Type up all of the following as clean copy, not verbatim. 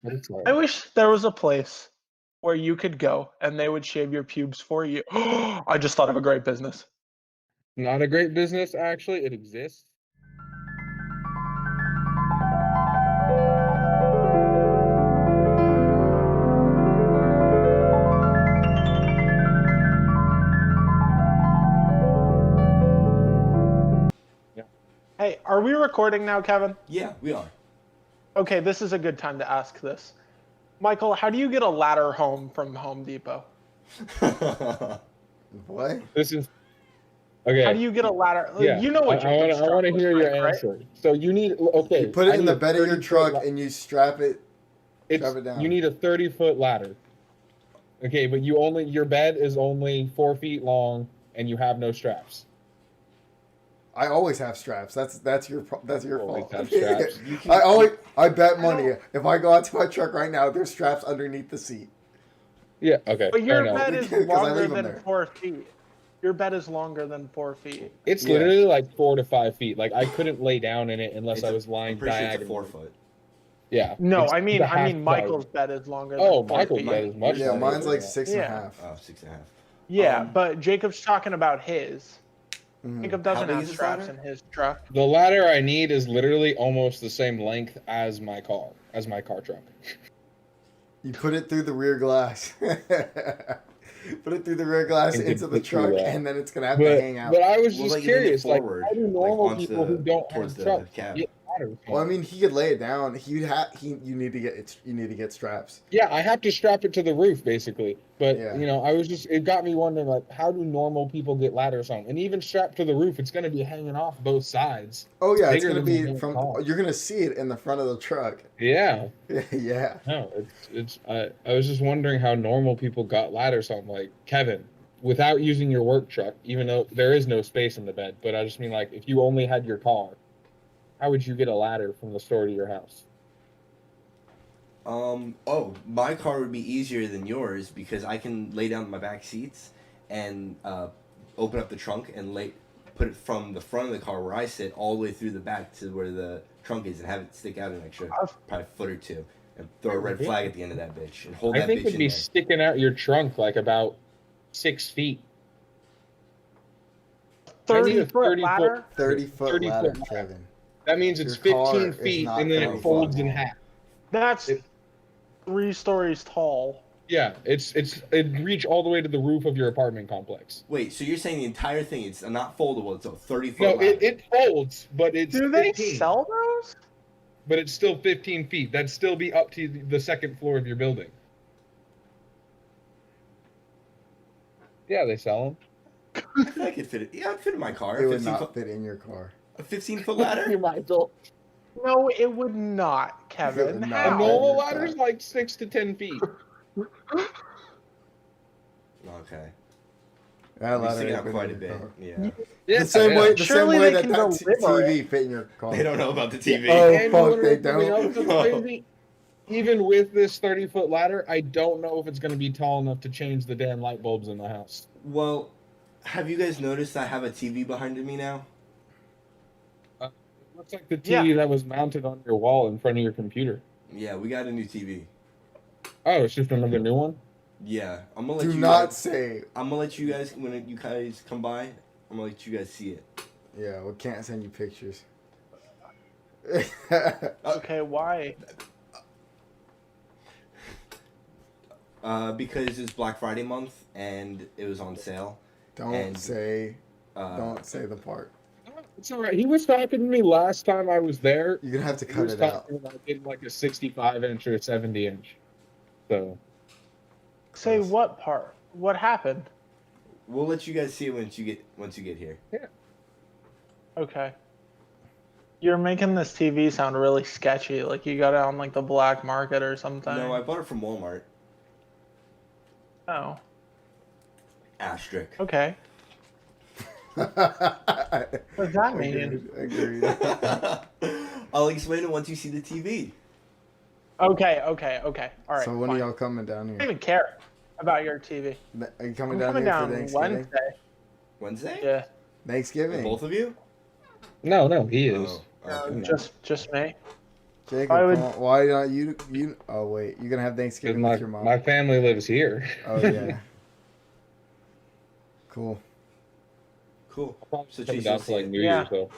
But it's all I right. wish there was a place where you could go and they would shave your pubes for you. I just thought of a great business. Not a great business, actually. It exists. Yeah. Hey, are we recording now, Kevin? Yeah, we are. Okay, this is a good time to ask this. Michael, how do you get a ladder home from Home Depot? What? This is How okay. do you get a ladder? Yeah. You know what Jacob's I want truck to was hear your like, right? answer. So you need okay. You put it I in need the a bed of your 30-foot truck la- and you strap it It's it down. you need a 30-foot ladder. Okay, but your bed is only 4 feet long and you have no straps. I always have straps. That's your Always fault. have straps. I bet money. If I go out to my truck right now, there's straps underneath the seat. Yeah, okay. But I your know. bed is 'Cause I longer leave 'em than there. 4 feet. Your bed is longer than 4 feet. It's Yeah. literally like 4 to 5 feet. Like I couldn't lay down in it unless I was I'm lying pretty sure it's a diagonally. 4 foot. Yeah. No, it's I mean half Michael's size. bed is longer Oh, than 4 Michael's feet. bed is much Yeah, longer mine's than like that. 6 and a Yeah. half. Oh, 6.5. Yeah, but Jacob's talking about his. Mhm. Jacob How doesn't big have is his straps ladder? in his truck. The ladder I need is literally almost the same length as my car truck. You put it through the rear glass. Put it through the rear glass And into the get through truck, that. and then it's gonna have to hang out. But I was Well, just like, you lean it curious, like forward, how do like, normal onto people who don't towards have the trucks cab. get ladders? Well, I mean, he could lay it down. You need to get straps. Yeah, I have to strap it to the roof basically. But Yeah. it got me wondering, like, how do normal people get ladders home? And even strapped to the roof, it's gonna be hanging off both sides. Oh yeah, it's bigger gonna than the be damn from. car. You're gonna see it in the front of the truck. Yeah. Yeah. No, I was just wondering how normal people got ladders home. Like, Kevin, without using your work truck, even though there is no space in the bed, but I just mean, like, if you only had your car, how would you get a ladder from the store to your house? My car would be easier than yours because I can lay down my back seats and open up the trunk and put it from the front of the car where I sit all the way through the back to where the trunk is and have it stick out an extra probably foot or two and throw a red flag at the end of that bitch and hold I that think bitch it'd in be there. sticking out your trunk like about 6 feet. 30-foot ladder? 30-foot 30 ladder, foot Kevin. That means it's Your car 15 is feet not and then 30 it folds feet in long. half. That's 3 stories tall. Yeah, it'd reach all the way to the roof of your apartment complex. Wait, so you're saying the entire thing, it's not foldable, it's a 30-foot No, ladder. it folds, but it's Do they 15. sell those? But it's still 15 feet. That'd still be up to the second floor of your building. Yeah, they sell them. I think I could fit it. Yeah, I'd fit in my car. It would 15 not foot, fit in your car. a 15-foot ladder? No, it would not, Kevin. It would not. A How? normal ladder's like 6 to 10 feet. Okay. That We ladder stick ain't out fitting quite a in bit. your car. Yeah. Yeah, The same yeah. way Surely they that can that deliver TV fit in your car. They don't know about the TV. Oh, And fuck, you wanna they know something don't. else that's crazy? Even with this 30-foot ladder, I don't know if it's going to be tall enough to change the damn light bulbs in the house. Well, have you guys noticed I have a TV behind me now? It looks like the TV that was mounted on your wall in front of your computer. Yeah, we got a new TV. Oh, it's just another new one? Yeah, I'm gonna let Do you not guys, say. I'm gonna let you guys when you guys come by. I'm gonna let you guys see it. Yeah, we can't send you pictures. Okay, why? Because it's Black Friday month and it was on sale. Don't say Don't the part. It's all right. He was talking to me last time I was there. You're gonna have to He cut was it out. talking about getting like a 65-inch or a 70-inch. So, Say what part? What happened? We'll let you guys see it once you get here. Okay. You're making this TV sound really sketchy, like you got it on like the black market or something. No, I bought it from Walmart. Oh, Asterisk. okay. What does that mean? Agreed. I'll explain it once you see the TV. Okay. All right. So when fine. are y'all coming down I don't here? even care about your TV. Are you coming I'm down coming here down for Thanksgiving? Wednesday. Wednesday? Yeah. Thanksgiving. Both of you? no, he is. Oh, okay. Just me. Jacob, I would- come on. Why not you? Oh wait, you're gonna have Thanksgiving with your mom. My family lives here. Oh yeah. Cool. Cool. Probably So coming Chase, down you'll for like see New it. Yeah. Year's though.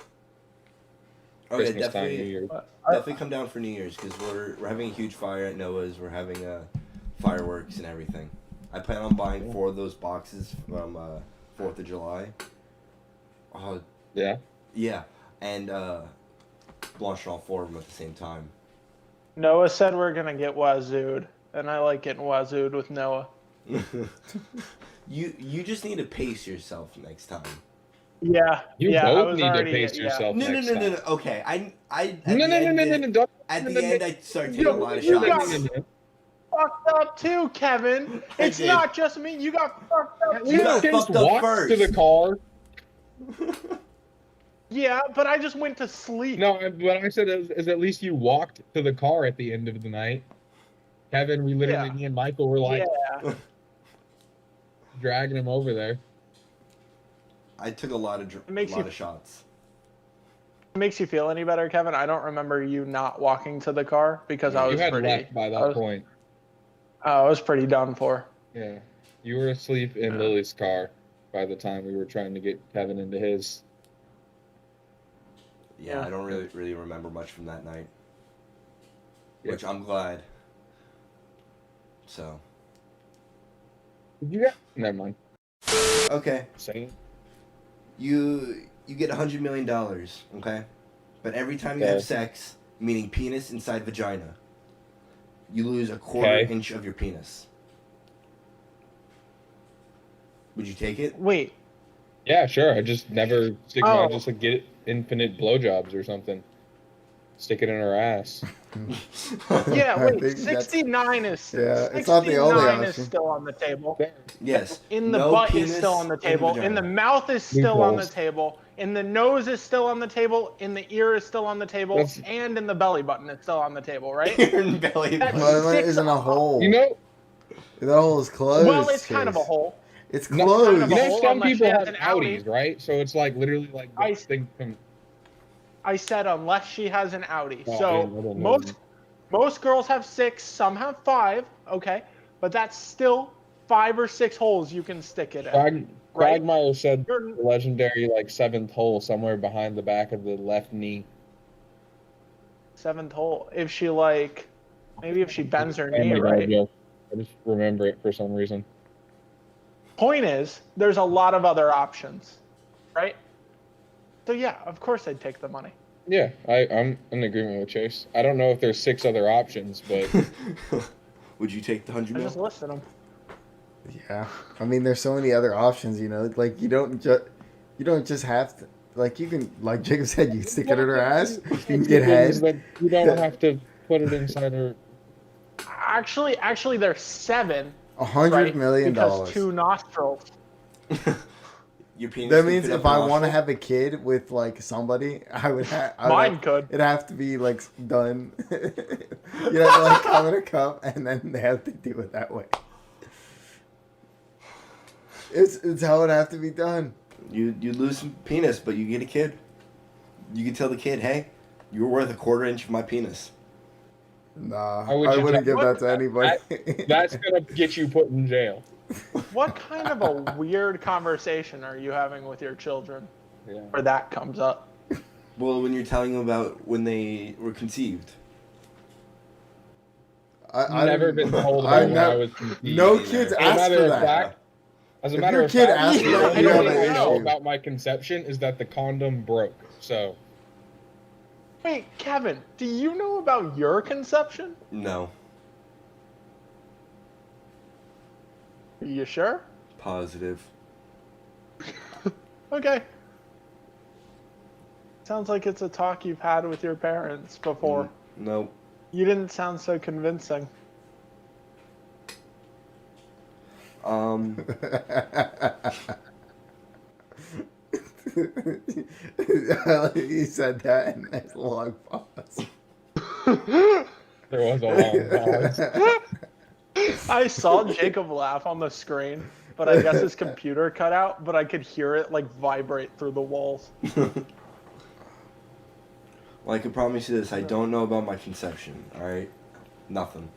Oh yeah, Christmas time, New definitely. Year's. Definitely come down for New Year's because we're having a huge fire at Noah's. We're having fireworks and everything. I plan on buying 4 of those boxes from 4th of July. Oh Yeah. yeah, and launching all 4 of them at the same time. Noah said we're gonna get wazooed, and I like getting wazooed with Noah. You just need to pace yourself next time. Yeah, You yeah. I both was need to already, pace yeah. yourself. No. next time. Okay, at No. the end, Don't. At the end, I start taking a lot of you shots. got- Fucked up too, Kevin. I It's did. not just me. You got fucked up You too. got Chase fucked up walked first. to the car. Yeah, but I just went to sleep. No, what I said is at least you walked to the car at the end of the night. Kevin, me and Michael were like Yeah. dragging him over there. I took a lot of makes you- shots. It makes you feel any better, Kevin? I don't remember you not walking to the car because I You was had pretty. left by that point. I was pretty done for. Yeah, you were asleep in Lily's car by the time we were trying to get Kevin into his. Yeah, Yeah. I don't really remember much from that night, Yeah. which I'm glad. So Did you get? Never mind. okay, Same. you get $100 million, okay, but every time you Okay. have sex, meaning penis inside vagina, you lose a quarter Okay. inch of your penis. Would you take it? Wait. Yeah, sure. I just never stick. Oh. I just like, get infinite blowjobs or something. Stick it in her ass. Yeah, I wait. think that's- 69 is. Yeah, it's not the only 69 is option. still on the table. Yes. In the No butt penis is still on the in table. vagina. In the mouth is still on the Loopholes. table. In the nose is still on the table. In the ear is still on the table. That's- And in the belly button is still on the table, right? Your belly That's- button. Well, it Six isn't a hole. You know, That hole is closed. Well, it's kind of a Chase. hole. It's No, closed. kind of you a know, hole some unless people she has have an Audi. Audis, right? So it's like literally like I- this thing from. I said unless she has an Audi. Oh, I So don't know. most girls have 6, some have 5. Okay, but that's still 5 or 6 holes you can stick it in. Right. Quagmire said You're- the legendary like 7th hole somewhere behind the back of the left knee. 7th hole. If she maybe if she bends her Oh knee, my God, right? yeah. I just remember it for some reason. Point is, there's a lot of other options, right? So yeah, of course I'd take the money. Yeah, I'm in agreement with Chase. I don't know if there's 6 other options, but Would you take the 100 I just mil? listed them. Yeah, I mean, there's so many other options. You know, like you don't just have to. Like you can, like Jacob said, you can stick it in her ass. You can get head. Like, you don't have to put it inside her. Actually, there's 7. $100 Right? million. Because 2 nostrils. Your penis That can means fit if up I your want to nostril? have a kid with like somebody, I would have. Mine could. It'd have to be like done. You have to like come in a cup, and then they have to do it that way. It's how it have to be done. You lose some penis, but you get a kid. You can tell the kid, hey, you're worth a quarter inch of my penis. Nah, How would I you wouldn't give tell- that to anybody. That's gonna get you put in jail. What kind of a weird conversation are you having with your children Yeah. where that comes up? Well, when you're telling them about when they were conceived. I've Never been told I about when I never- was conceived. No either. kids As a ask matter for of that. fact, as a If matter your of kid fact, asks for the that, only you have thing an I know issue. about my conception is that the condom broke. So Wait, Kevin, do you know about your conception? No. Are you sure? Positive. Okay. Sounds like it's a talk you've had with your parents before. Nope. You didn't sound so convincing. He said that, and there's a long pause. there was a long pause. I saw Jacob laugh on the screen, but I guess his computer cut out, but I could hear it like vibrate through the walls. Well, I can promise you this: I don't know about my conception. All right, nothing.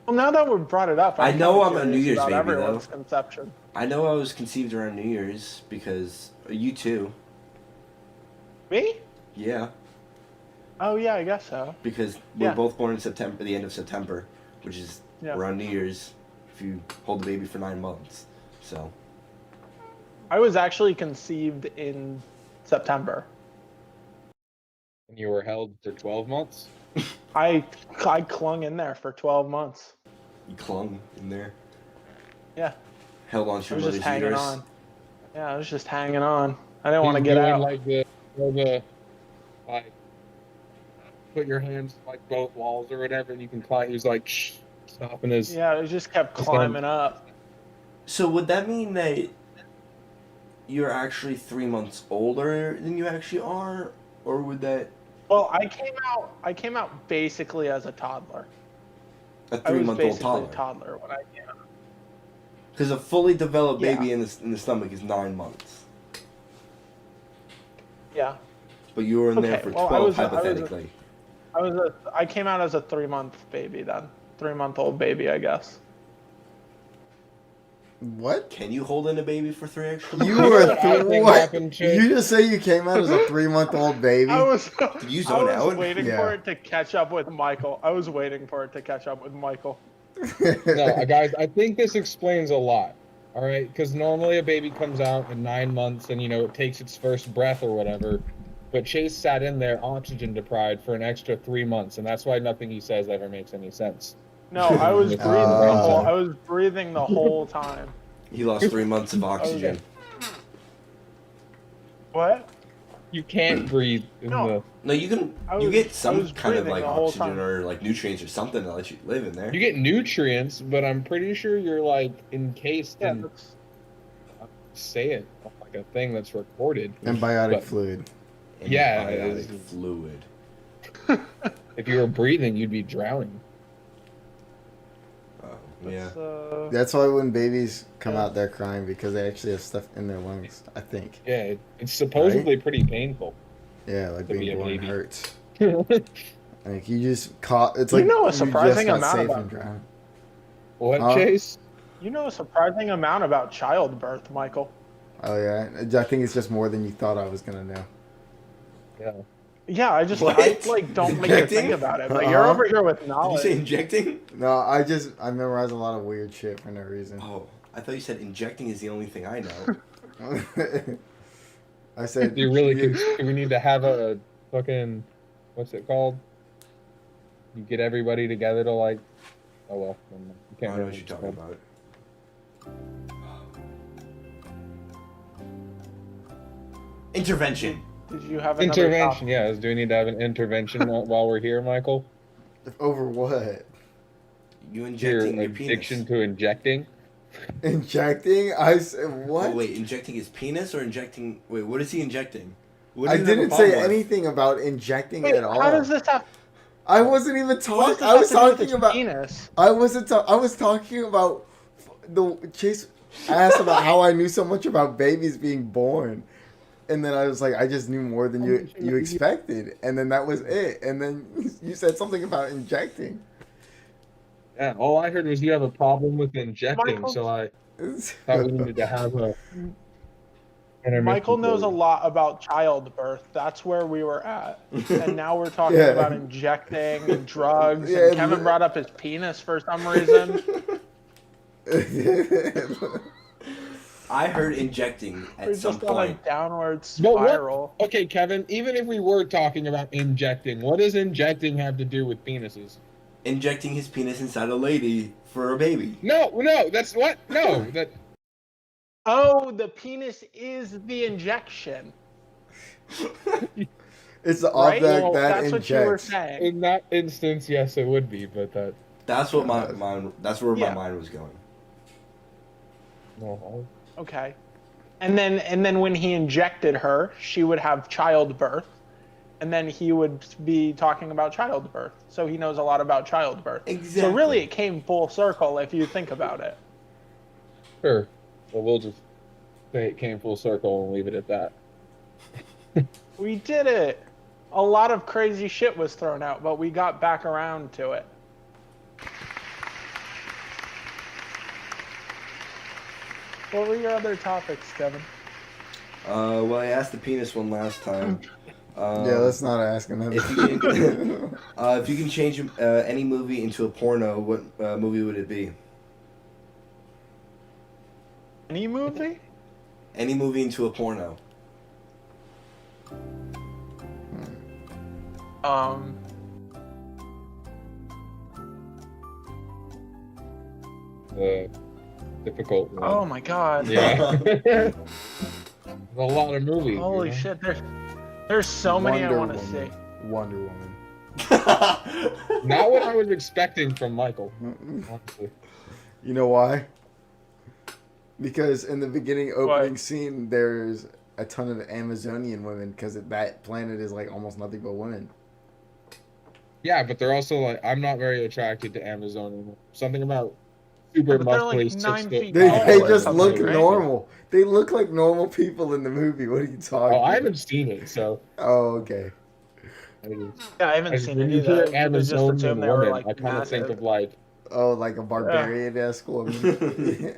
Well, now that we've brought it up, I know I'm a curious New Year's about baby, everyone's though. conception. I know I was conceived around New Year's because you too. Me? Yeah, Oh yeah, I guess so. because we're Yeah. both born in September, the end of September, which is Yeah. around New Year's. If you hold the baby for 9 months, so I was actually conceived in September. And you were held for 12 months? I clung in there for 12 months. you clung in there, Yeah, held on I to was your just mother's hanging uterus. on. Yeah, I was just hanging on. I didn't want to He's get doing out. like like, put your hands like both walls or whatever, and you can climb. He was like, shh, stopping his. Yeah, I just kept climbing up. So would that mean that you're actually 3 months older than you actually are, or would that Well, I came out basically as a toddler. a I was 3-month-old basically toddler? a toddler when I came out. Because a fully developed Yeah. baby in the stomach is 9 months, Yeah. but you were in there Okay, for well, 12 hypothetically. I came out as a 3-month baby then. 3-month-old baby, I guess. What? Can you hold in a baby for 3 extra You months? were I think what? happened, Chase. You just say you came out as a 3-month-old baby? I was Did you zone I was out? waiting Yeah. for it to catch up with Michael. I was waiting for it to catch up with Michael. No, guys, I think this explains a lot. All right, because normally a baby comes out in 9 months, and it takes its first breath or whatever. But Chase sat in there oxygen deprived for an extra 3 months, and that's why nothing he says ever makes any sense. No, I was It's breathing the whole. time. I was breathing the whole time. He lost 3 months of oxygen. What? You can't breathe in No. No, you can. I You was- get I some was kind of breathing like the whole oxygen time. or like nutrients or something to let you live in there. You get nutrients, but I'm pretty sure you're like encased Yeah, in, that's, say it, like a thing that's recorded. Ambiotic But fluid. Yeah, Biotic it's- fluid. if you were breathing, you'd be drowning. Oh, yeah. that's, That's why when babies come out, they're crying because they actually have stuff in their lungs, I think. Yeah, it's supposedly pretty painful. Yeah, like To be being a born baby. hurts. What Like you just caught. It's You like know a just surprising got amount safe about- from drowning. Chase? you know a surprising amount about childbirth, Michael. Oh yeah, I think it's just more than you thought I was gonna know. Yeah. Yeah, I What? don't make you Injecting? think about it. But you're over here with Did you knowledge. say injecting? No, I memorize a lot of weird shit for no reason. Oh, I thought you said injecting is the only thing I know. I said. Do we need to have a fucking, what's it called? You get everybody together to like, oh well, never mind. You I can't don't know remember what you're talking called. about. Intervention. Did you have another Intervention, yes. Do we need to have an intervention while we're here, Michael? Over what? You Your injecting your addiction penis. to injecting? Injecting? I said what? Oh, wait, injecting his penis or injecting? Wait, what is he injecting? What I does he have a didn't problem say with? anything about injecting Wait, at all. how does this have? I wasn't even What does talking. this I have was to do with talking his about. penis? I wasn't. I was talking about the Chase asked about how I knew so much about babies being born, and then I was like, I just knew more than you expected, and then that was it. And then you said something about injecting. Yeah, all I heard was you have a problem with injecting, Michael? so I thought we needed to have a intermission Michael knows for a you. lot about childbirth. That's where we were at. And now we're talking Yeah. about injecting and drugs. Yeah, and Kevin brought up his penis for some reason. I heard injecting We're at some just on a point. downward But what- spiral. Okay, Kevin, even if we were talking about injecting, what does injecting have to do with penises? Injecting his penis inside a lady for a baby. No, that's what? No, that Oh, the penis is the injection. It's the Right? object Well, that that's what you were injects. saying. in that instance, yes, it would be, but that That's what my mind. That's where Yeah. my mind was going. no. Okay. And then when he injected her, she would have childbirth. And then he would be talking about childbirth. So he knows a lot about childbirth. Exactly. So really it came full circle if you think about it. Sure. Well, we'll just say it came full circle and leave it at that. We did it. a lot of crazy shit was thrown out, but we got back around to it. What were your other topics, Kevin? Well, I asked the penis one last time. Yeah, let's not ask another. If you can, if you can change any movie into a porno, what movie would it be? Any movie? Any movie into a porno. Difficult one. Oh my god. Yeah. There's a lot of movies. Holy you know? shit, there's so many I want to see. Wonder Woman. Not what I was expecting from Michael. Honestly. You know why? Because in the beginning opening scene, there's a ton of Amazonian women because that planet is like almost nothing but women. Yeah, but they're also like, I'm not very attracted to Amazon. Something about super But they're, like, muscly 9 6 feet foot. tall They or just something, look right? normal. They look like normal people in the movie. What are you talking Oh, I about? haven't seen it, so. Oh, okay. Yeah, I haven't seen When it you hear either. I just Amazonian assumed they were woman, like I kind of think massive. of like Oh, like a barbarian-esque woman.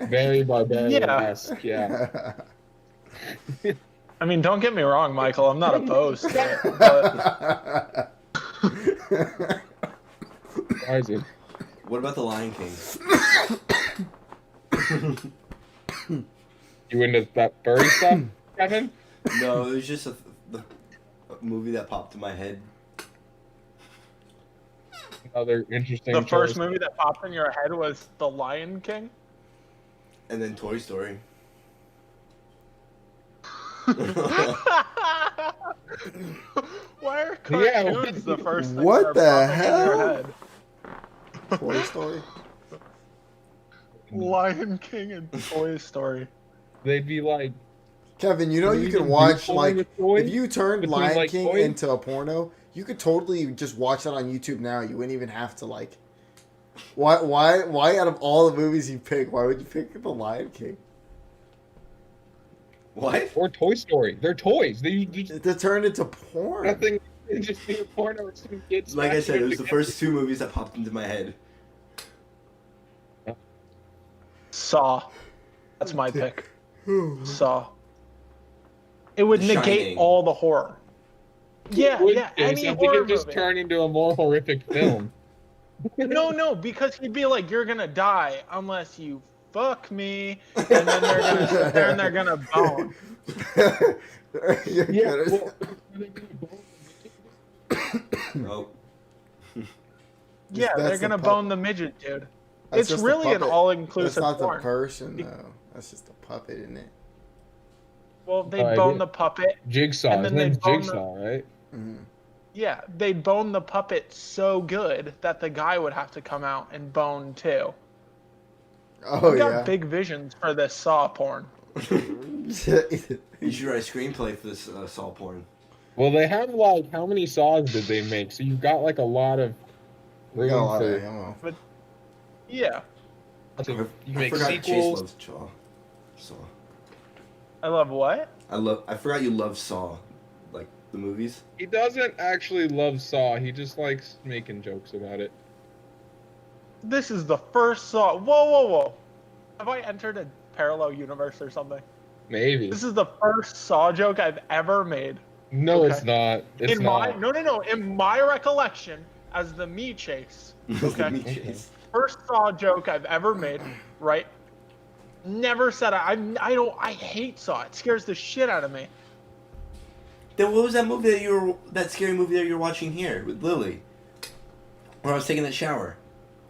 very barbarian-esque. Yeah. I mean, don't get me wrong, Michael. I'm not opposed to it, but Why is it? What about The Lion King? You into that furry stuff, Kevin? No, it was just a movie that popped in my head. Another interesting the choice. first movie that popped in your head was The Lion King. And then Toy Story. Why are Yeah, cartoons the first thing What that are the popping in your hell? head? Toy Story? Lion King and Toy Story. They'd be like, Kevin, you know Do you you can even watch do porn like with toys? if you turned Between, Lion like, King toys? into a porno, you could totally just watch that on YouTube now. You wouldn't even have to like. Why out of all the movies you pick, why would you pick The Lion King? What? or Toy Story. They're toys. They just To turn into porn. nothing. They just be a porno with some kids. Like I said, it smashing was the together. first two movies that popped into my head. Saw. That's my pick. Saw. It would The negate Shining. all the horror. Yeah, Would yeah. do Any something horror and just movie. turn into a more horrific film. No, because he'd be like, "You're gonna die unless you fuck me," and then they're gonna sit there and they're gonna bone. You're Yeah. gonna- Oh. Yeah, That's they're the gonna pup- bone the midget, dude. That's It's just the really an puppet. all-inclusive That's not porn. the person though. That's just a puppet, isn't it? Well, they Oh, I bone did. the puppet. Jigsaw. And His then they name's bone the- Jigsaw, right? Mm-hmm. Yeah, they bone the puppet so good that the guy would have to come out and bone too. Oh We got yeah. big visions for this Saw porn. You should write a screenplay for this Saw porn. Well, they have like how many saws did they make? So you've got like a lot of We room got a lot for. of ammo. Yeah, You can make forgot Chase sequels. loves Saw. I love what? I forgot you love Saw, like the movies. He doesn't actually love Saw. He just likes making jokes about it. This is the first Saw. Whoa. Have I entered a parallel universe or something? Maybe. This is the first Saw joke I've ever made. No, Okay. it's not. It's in not. my no. In my recollection, as the me chase, okay, Me Chase. first Saw joke I've ever made, right? Never said I hate Saw. It scares the shit out of me. Then what was that movie that scary movie that you were watching here with Lily? Where I was taking that shower.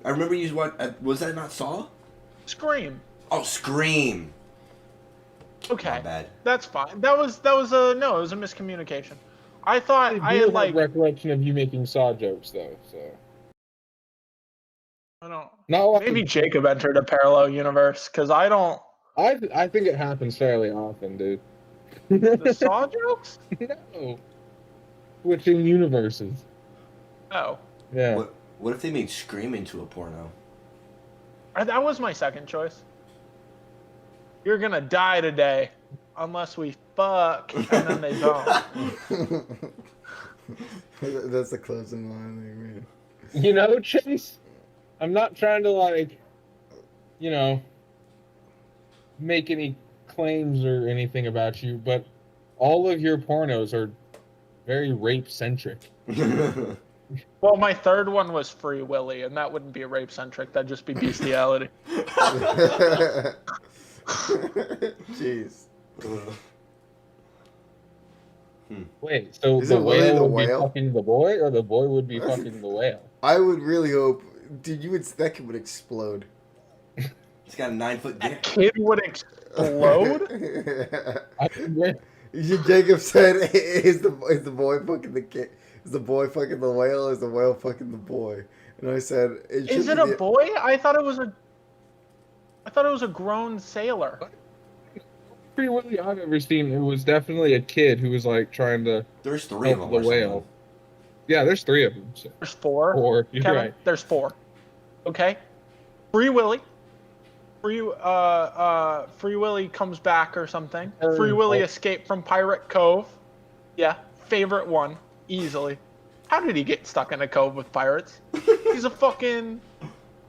I remember you was that not Saw? Scream. Oh, Scream. Okay, Not bad. that's fine. That was a no. It was a miscommunication. I thought I do had have like recollection of you making Saw jokes though. So I don't. not like Maybe Jacob entered a parallel universe because I don't. I think it happens fairly often, dude. The Saw jokes? No. Switching universes. Oh, Yeah. What if they made Scream into a porno? that was my second choice. You're gonna die today, unless we fuck, and then they don't. That's the closing line there, man. You know, Chase, I'm not trying to like, you know, make any claims or anything about you, but all of your pornos are very rape centric. Well, my third one was Free Willy, and that wouldn't be rape centric. That'd just be bestiality. Jeez. Wait, so Is the it really whale the would whale? be fucking the boy, or the boy would be fucking the whale? I would really hope, dude. That kid would explode. He's got a 9-foot That dick. kid would explode. Jacob said, "Is the boy fucking the kid? Is the boy fucking the whale? Is the whale fucking the boy?" And I said, Is it a boy? I thought it was a grown sailor. Free Willy I've ever seen, it was definitely a kid who was like trying to There's 3 of help them. the whale. Yeah, there's 3 of them. So. There's 4. 4, you're Kevin, right. there's 4. Okay. Free Willy. Free Willy comes back or something. Free Willy escaped from Pirate Cove. Yeah, favorite one, easily. How did he get stuck in a cove with pirates? He's a fucking...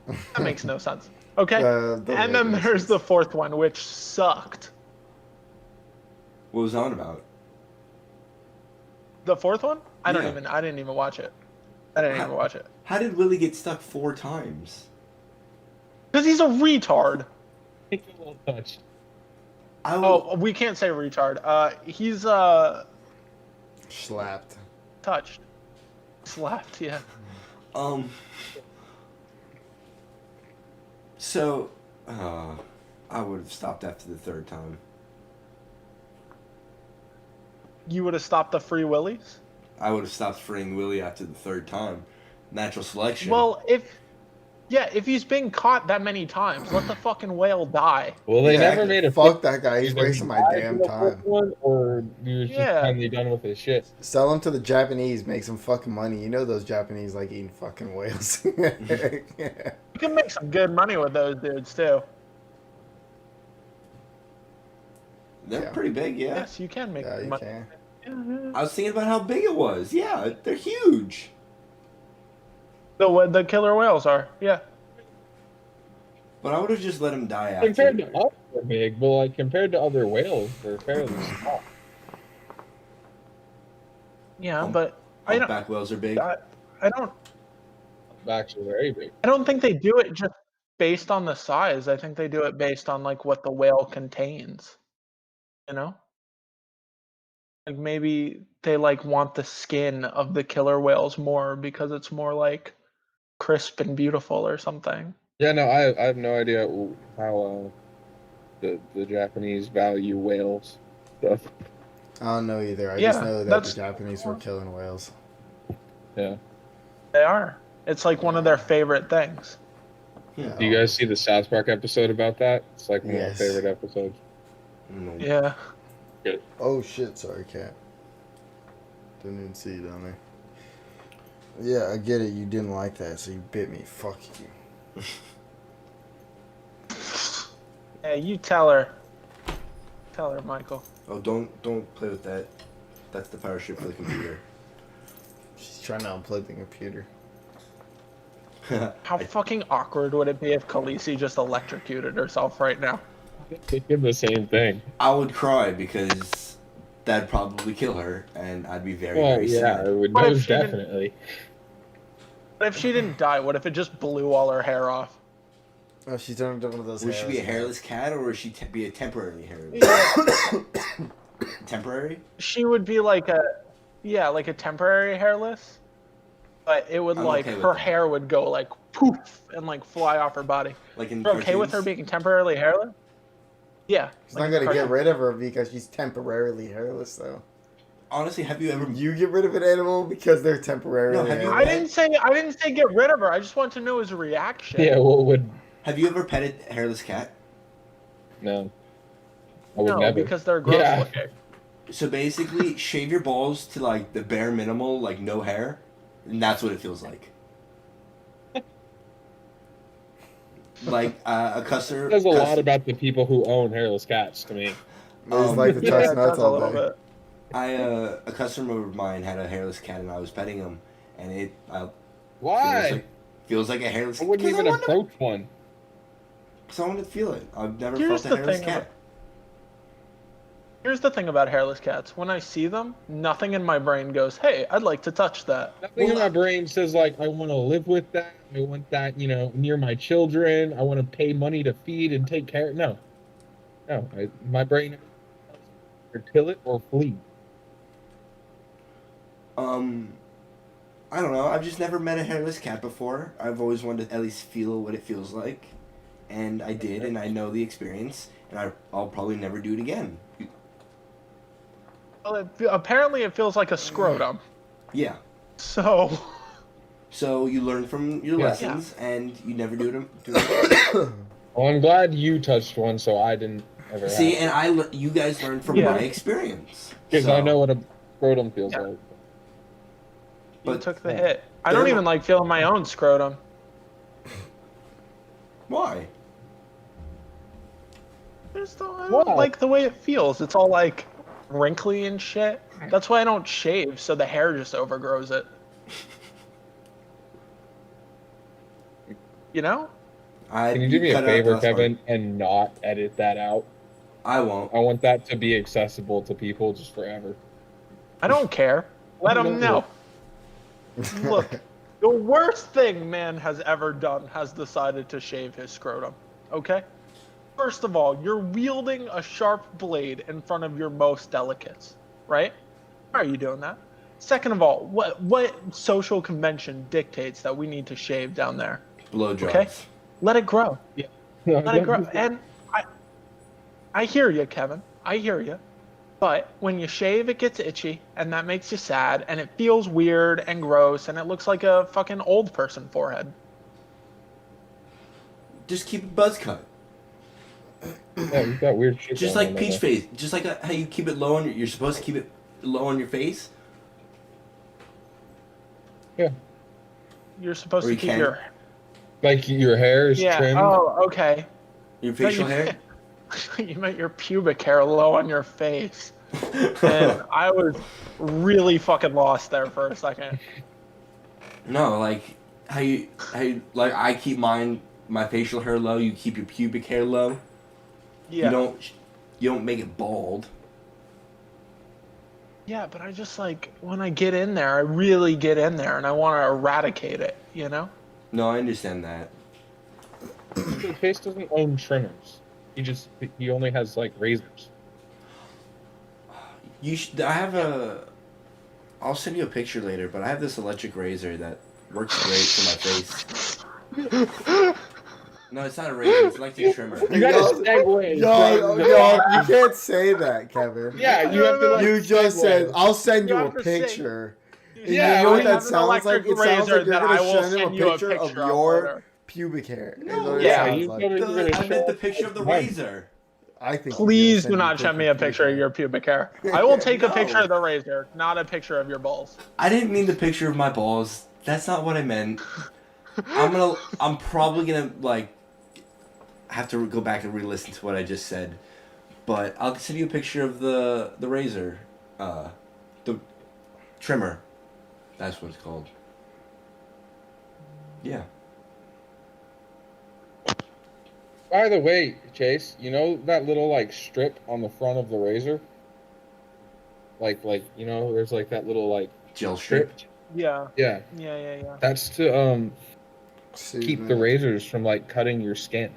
That makes no sense. Okay? And then there's the 4th one, which sucked. What was on about? The 4th one? I Yeah. didn't even watch it. I didn't even watch it. How did Willie get stuck 4 times? Because he's a retard. Take a little touch. Oh, we can't say retard. He's slapped. touched. Slapped, yeah. So, I would have stopped after the 3rd time. You would have stopped the Free Willies? I would have stopped freeing Willie after the 3rd time. Natural selection. Well, if he's been caught that many times, let the fucking whale die. Well, they never made a fuck that guy. He's Either wasting my died damn in the first time. one, or he was just Yeah. finally done with his shit. Sell him to the Japanese, make some fucking money. You know those Japanese like eating fucking whales. You can make some good money with those dudes too. They're pretty big, yeah. Yes, you can make Yeah, you money. can. I was thinking about how big it was. Yeah, they're huge. The killer whales are, yeah. But I would have just let him die after. Compared to us, they're big, but like compared to other whales, they're fairly small. Yeah, but I don't. Humpback whales are big. I don't. Actually, very big. I don't think they do it just based on the size. I think they do it based on like what the whale contains. You know? Like maybe they like want the skin of the killer whales more because it's more like crisp and beautiful or something. Yeah, no, I have no idea how the Japanese value whales stuff. I don't know either. I Yeah, just know that the that's- Japanese were killing whales. Yeah. They are. It's like one of their favorite things. Yeah. Do you guys see the South Park episode about that? It's like one Yes. of my favorite episodes. No. Yeah. Oh shit! Sorry, cat. Didn't even see it down there. Yeah, I get it. You didn't like that, so you bit me. Fuck you. Hey, you tell her. Tell her, Michael. Oh, don't play with that. That's the power strip for the computer. She's trying to unplug the computer. How fucking awkward would it be if Khaleesi just electrocuted herself right now? They did the same thing. I would cry because that'd probably kill her, and I'd be very, Well, very yeah, sad. it would What if most she didn't- definitely. What if she didn't die? What if it just blew all her hair off? Oh, she turned into one of those. Would she be a hairless hairless cat, or would she be a temporarily hairless? Temporary? She would be like like a temporary hairless, but it would I'm like okay with her that. hair would go like poof and like fly off her body. Like in You're okay with her cartoons? being temporarily hairless? Yeah. He's not gonna get rid of her because she's temporarily hairless, though. Honestly, have you ever? You get rid of an animal because they're temporarily No, have you- hairless. I didn't say get rid of her. I just want to know his reaction. Yeah, what would. Have you ever petted a hairless cat? No. I would No, never. because they're gross Yeah. looking. So basically, shave your balls to like the bare minimal, like no hair, and that's what it feels like. Like a customer. It says a lot about the people who own hairless cats to me. They just like to touch it nuts does a all little day. bit. A customer of mine had a hairless cat, and I was petting him, and it Why? feels like a hairless. I wouldn't even approach one. Because I wanted to feel it. I've never Here's felt a the hairless thing cat. Here's the thing about hairless cats. When I see them, nothing in my brain goes, "Hey, I'd like to touch that." Nothing in my brain says like I want to live with that. I want that, near my children. I want to pay money to feed and take care. No. My brain either kill it or flee. I don't know. I've just never met a hairless cat before. I've always wanted to at least feel what it feels like, and I did, and I know the experience, and I'll probably never do it again. Well, apparently it feels like a scrotum. Yeah. So you learn from your lessons, and you never do it again. Well, I'm glad you touched one, so I didn't ever. See, and you guys learned from my experience. Because I know what a scrotum feels like. You took the hit. I don't even like feeling my own scrotum. Why? I don't like the way it feels. It's all like wrinkly and shit. That's why I don't shave, so the hair just overgrows it. You know? Can you do me a favor, Kevin, and not edit that out? I won't. I want that to be accessible to people just forever. I don't care. Let them know. Look, the worst thing man has ever done has decided to shave his scrotum. Okay? First of all, you're wielding a sharp blade in front of your most delicates, right? Why are you doing that? Second of all, what social convention dictates that we need to shave down there? Blowjobs. Okay? Let it grow. Yeah. Let it grow. And I hear you, Kevin. I hear you. But when you shave, it gets itchy, and that makes you sad, and it feels weird and gross, and it looks like a fucking old person forehead. Just keep it buzz cut. Yeah, you've got weird shit. Just like peach face. Just like how you keep it low you're supposed to keep it low on your face. Yeah. You're supposed to keep your... Like your hair is trimmed. Oh, okay. Your facial hair? You meant your pubic hair low on your face. And I was really fucking lost there for a second. No, like how you like I keep my facial hair low, you keep your pubic hair low. Yeah. You don't make it bald. Yeah, but I just like when I get in there, I really get in there and I want to eradicate it, you know? No, I understand that. Chase doesn't own trimmers. He only has like razors. I'll send you a picture later, but I have this electric razor that works great for my face. No, it's not a razor, it's like a trimmer. You gotta segue. Yo, you can't say that, Kevin. Yeah, you have to like You just segue. said, I'll send you a have to say- picture. Yeah, you know what I that have an sounds like? It electric sounds razor like you're that going I to will send him send you a a picture of picture of your later. pubic hair. No, yeah, you I meant the picture of the razor. I think Please do not send me a picture of your pubic hair. I will take a picture of the razor, not a picture of your balls. I didn't mean the picture of my balls. That's not what I meant. I'm probably gonna like have to go back and re-listen to what I just said. But I'll send you a picture of the razor, the trimmer. That's what it's called. Yeah. By the way, Chase, you know that little like strip on the front of the razor? Like there's like that little like Gel strip. Yeah. Yeah. Yeah. That's to keep the razors from like cutting your skin.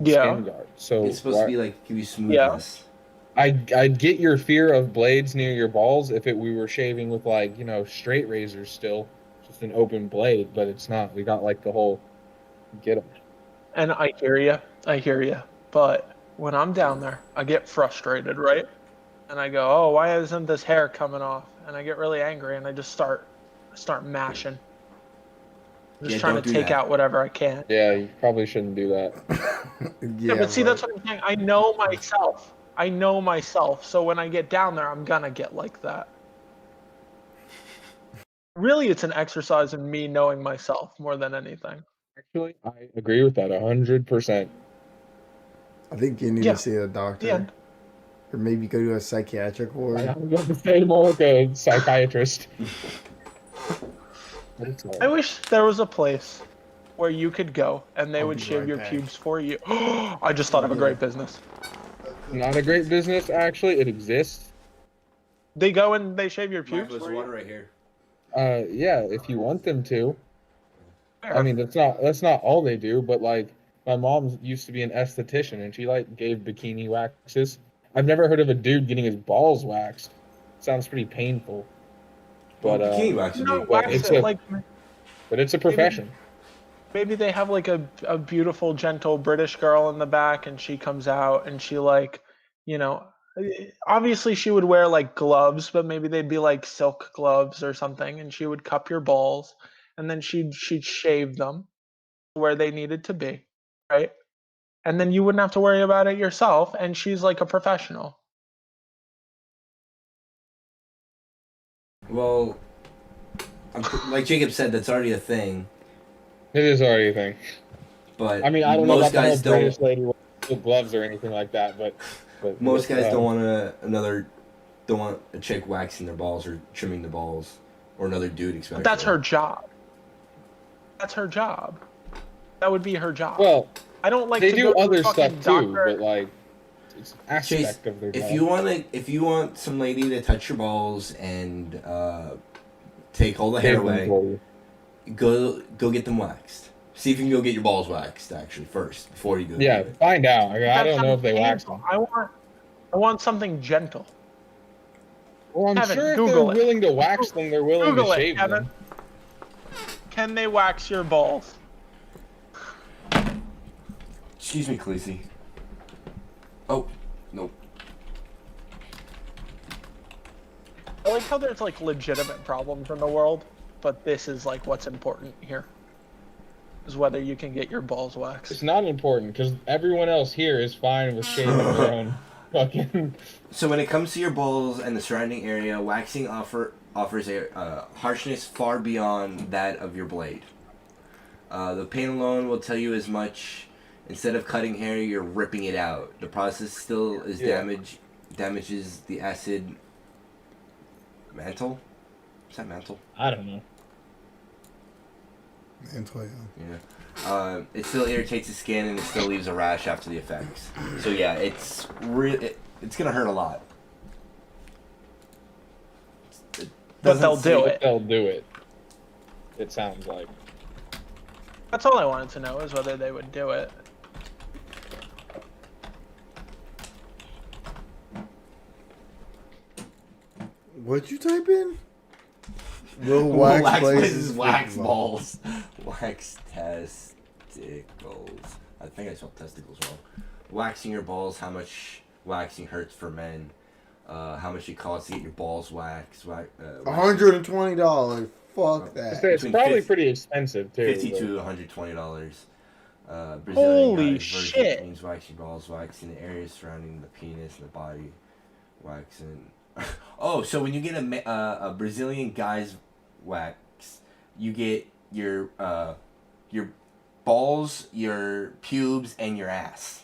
Yeah. Skin guard. So It's supposed to be like give you smoothness. I'd get your fear of blades near your balls if we were shaving with like, straight razors still, just an open blade, but it's not. We got like the whole get them. And I hear you. But when I'm down there, I get frustrated, right? And I go, oh, why isn't this hair coming off? And I get really angry and I just start mashing. Just trying to take out whatever I can. Yeah, you probably shouldn't do that. Yeah, but see, that's what I'm saying. I know myself. So when I get down there, I'm gonna get like that. Really, it's an exercise in me knowing myself more than anything. Actually, I agree with that 100%. I think you need to see a doctor. Or maybe go to a psychiatric ward. I'm going to stay more like a psychiatrist. I wish there was a place where you could go and they I'll would be shave right your back. pubes for you. I just thought of a great business. Not a great business, actually. It exists. They go and they shave your pubes There's for water you. right here. Yeah, if you want them to. Fair. I mean, that's not all they do, but like my mom used to be an esthetician and she like gave bikini waxes. I've never heard of a dude getting his balls waxed. Sounds pretty painful. Well, But bikini wax would be No, wax it's it a- like but it's a profession. maybe they have like a beautiful, gentle British girl in the back, and she comes out and she like, you know, obviously she would wear like gloves, but maybe they'd be like silk gloves or something, and she would cup your balls, and then she'd shave them where they needed to be, right? And then you wouldn't have to worry about it yourself, and she's like a professional. Well, like Jacob said, that's already a thing. It is already a thing. But I mean, I don't know most about the whole guys don't. British lady with gloves or anything like that, but Most guys don't want a chick waxing their balls or trimming the balls, or another dude especially. But that's her job. That's her job. That would be her job. Well, I don't like they to do go to other a fucking stuff too, doctor. but like it's an Chase, aspect of their job. if you want some lady to touch your balls and take all the hair Shave them away, for you. go get them waxed. See if you can go get your balls waxed actually first before you go. Yeah, do it. find out. I That's don't know if they something wax painful. them. I want something gentle. Well, I'm Kevin, sure if Google they're it. willing to wax them, they're willing Google to it, shave Kevin. them. Can they wax your balls? Excuse me, Khaleesi. Oh, nope. I like how there's like legitimate problems in the world, but this is like what's important here. Is whether you can get your balls waxed. It's not important because everyone else here is fine with shaving their own fucking. So when it comes to your balls and the surrounding area, waxing offers a harshness far beyond that of your blade. The pain alone will tell you as much. Instead of cutting hair, you're ripping it out. The process still is damages the acid mantle. Is that mantle? I don't know. Yeah. It still irritates the skin and it still leaves a rash after the effects. So yeah, it's gonna hurt a lot. But they'll do it. They'll do it. It sounds like. That's all I wanted to know is whether they would do it. What'd you type in? Will wax places places wax fix balls. Wax testicles. I think I spelled testicles wrong. Waxing your balls, how much waxing hurts for men. How much it costs to get your balls waxed. $120. Fuck that. It's Between probably 50 pretty expensive too. $50 but- to $120. Brazilian Holy guys version shit. means waxing balls, waxing the areas surrounding the penis and the body, waxing. Oh, so when you get a Brazilian guy's wax, you get your balls, your pubes, and your ass.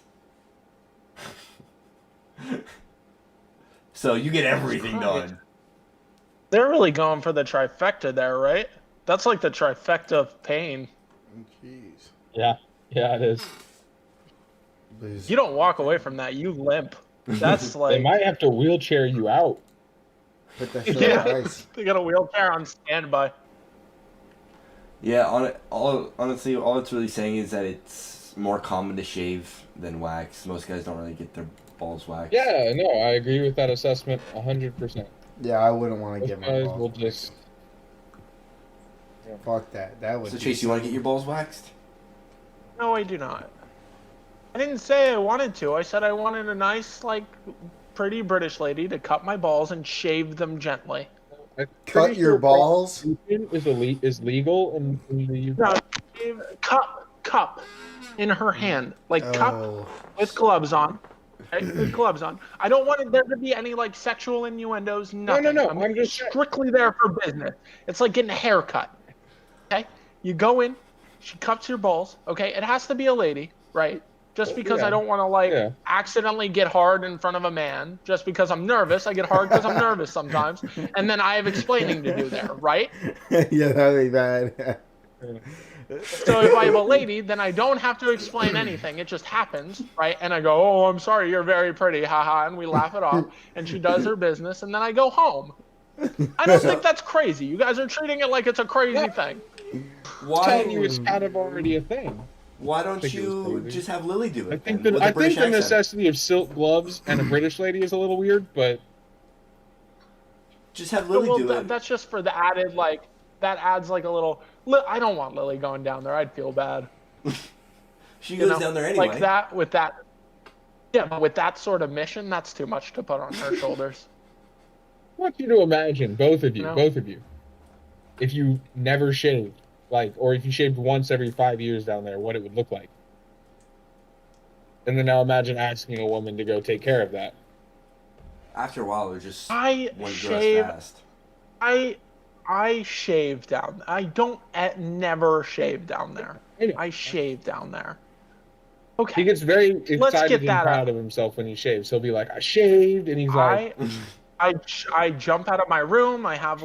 So you get everything done. They're really going for the trifecta there, right? That's like the trifecta of pain. Jeez. Yeah, it is. You don't walk away from that, you limp. That's They like might have to wheelchair you out. Put that shit Yeah. on ice. they got a wheelchair on standby. Yeah, honestly, all it's really saying is that it's more common to shave than wax. Most guys don't really get their balls waxed. Yeah, no, I agree with that assessment 100%. Yeah, I wouldn't want to Most get my guys balls. will just. Fuck that. That would. So be Chase, you want to get your balls waxed? No, I do not. I didn't say I wanted to. I said I wanted a nice, like, pretty British lady to cut my balls and shave them gently. I'm Cut pretty your sure balls? prostitution is legal in the UK. No, cup in her hand, like cup Oh. with gloves on. Okay? With gloves on. I don't want there to be any like sexual innuendos. Nothing. no, I'm I'm just strictly there for business. It's like getting a haircut. Okay, you go in, she cups your balls. Okay, it has to be a lady, right? Just because I don't want to accidentally get hard in front of a man, just because I'm nervous. I get hard because I'm nervous sometimes, and then I have explaining to do there, right? Yeah, that'd be bad. So if I have a lady, then I don't have to explain anything. It just happens, right? And I go, "Oh, I'm sorry, you're very pretty, haha," and we laugh it off. And she does her business, and then I go home. I don't think that's crazy. You guys are treating it like it's a crazy thing. Why? Telling you it's kind of already a thing. Why don't you just have Lily do it? I think then, I think the necessity of silk gloves and a British lady is a little weird, but just have Lily do it. That's just for the added that adds like a little. I don't want Lily going down there. I'd feel bad. She goes down there anyway. Like that with that. Yeah, but with that sort of mission, that's too much to put on her shoulders. I want you to imagine, both of you, if you never shaved, or if you shaved once every 5 years down there, what it would look like. And then now imagine asking a woman to go take care of that. After a while, it just fast. I shave down. I don't never shave down there. I shave down there. Okay. He gets very excited and proud of himself when he shaves. He'll be like, "I shaved," and he's like, I jump out of my room. I have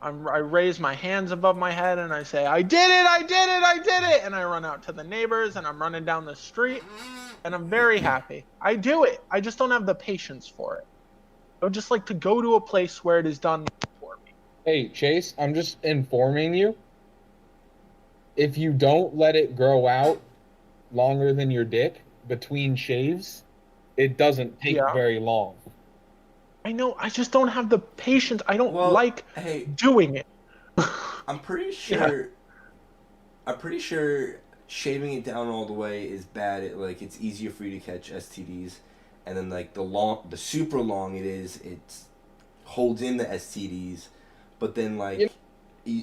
I raise my hands above my head and I say, "I did it! I did it! I did it!" And I run out to the neighbors and I'm running down the street and I'm very happy. I do it. I just don't have the patience for it. I would just like to go to a place where it is done for me. Hey, Chase, I'm just informing you. If you don't let it grow out longer than your dick between shaves, it doesn't take very long. I know. I just don't have the patience. I don't doing it. I'm pretty sure. I'm pretty sure shaving it down all the way is bad. It's easier for you to catch STDs, and then the super long it holds in the STDs, but then in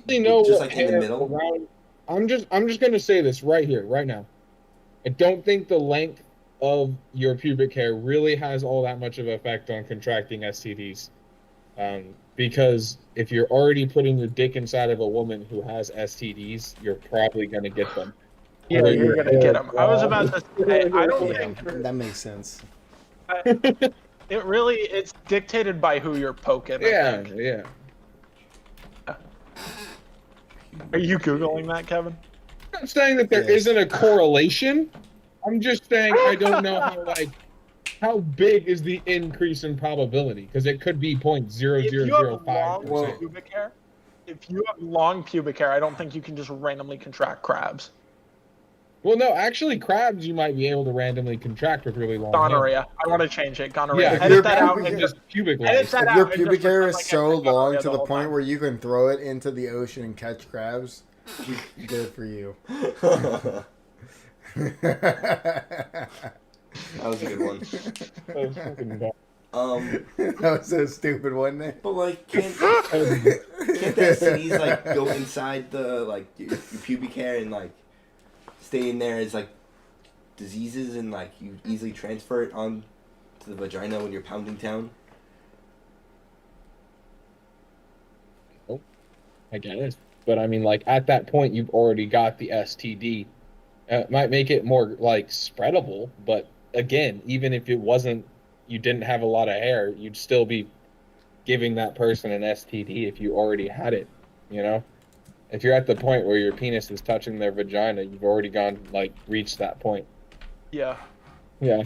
the middle. I'm just gonna say this right here, right now. I don't think the length of your pubic hair really has all that much of an effect on contracting STDs. Because if you're already putting your dick inside of a woman who has STDs, you're probably going to get them. Yeah, you're going to get them. I was about to say, I don't think... That makes sense. It's dictated by who you're poking. Yeah. Are you Googling that, Kevin? I'm not saying that there isn't a correlation. I'm just saying I don't know how big is the increase in probability, because it could be 0.0005%. If you have long pubic hair, I don't think you can just randomly contract crabs. Well, no, actually, crabs you might be able to randomly contract with really long gonorrhea. I want to change it. Gonorrhea. Yeah, edit that out. And just pubic If your pubic hair is so long to the point where you can throw it into the ocean and catch crabs, good for you. That was a good one. That was so stupid, wasn't it? But can't the STDs go inside the your pubic hair and stay in there as diseases and you easily transfer it on to the vagina when you're pounding town? Oh, I guess. But I mean, at that point, you've already got the STD. It might make it more spreadable, but again, even if it wasn't, you didn't have a lot of hair, you'd still be giving that person an STD if you already had it. If you're at the point where your penis is touching their vagina, you've already reached that point. Yeah. Yeah.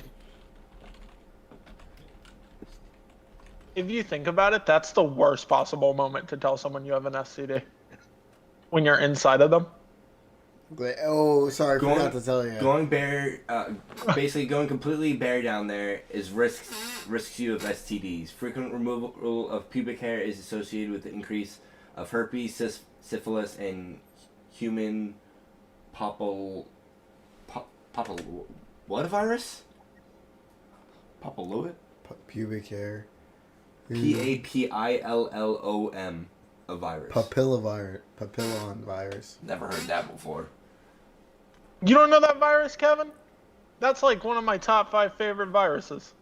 If you think about it, that's the worst possible moment to tell someone you have an STD. When you're inside of them. Oh, sorry, forgot to tell you. Going bare, basically going completely bare down there risks you of STDs. Frequent removal of pubic hair is associated with the increase of herpes, syphilis, and human what virus? Papilloid? Pubic hair. PAPILLOM. A virus. Papillon virus. Never heard that before. You don't know that virus, Kevin? That's one of my top 5 favorite viruses.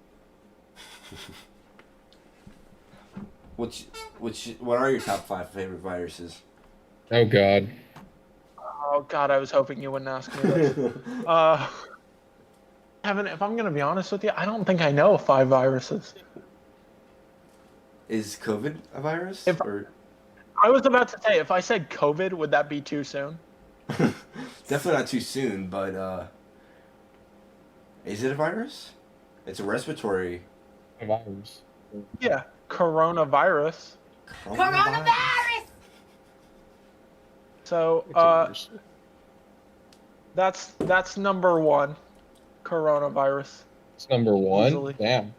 What are your top 5 favorite viruses? Oh God. Oh God, I was hoping you wouldn't ask me this. Kevin, if I'm gonna be honest with you, I don't think I know 5 viruses. Is COVID a virus? If- Or I was about to say, if I said COVID, would that be too soon? definitely not too soon, but is it a virus? It's a respiratory A virus. Yeah, coronavirus. coronavirus. So, It's a virus. that's number 1, coronavirus. It's number 1. Easily. Damn.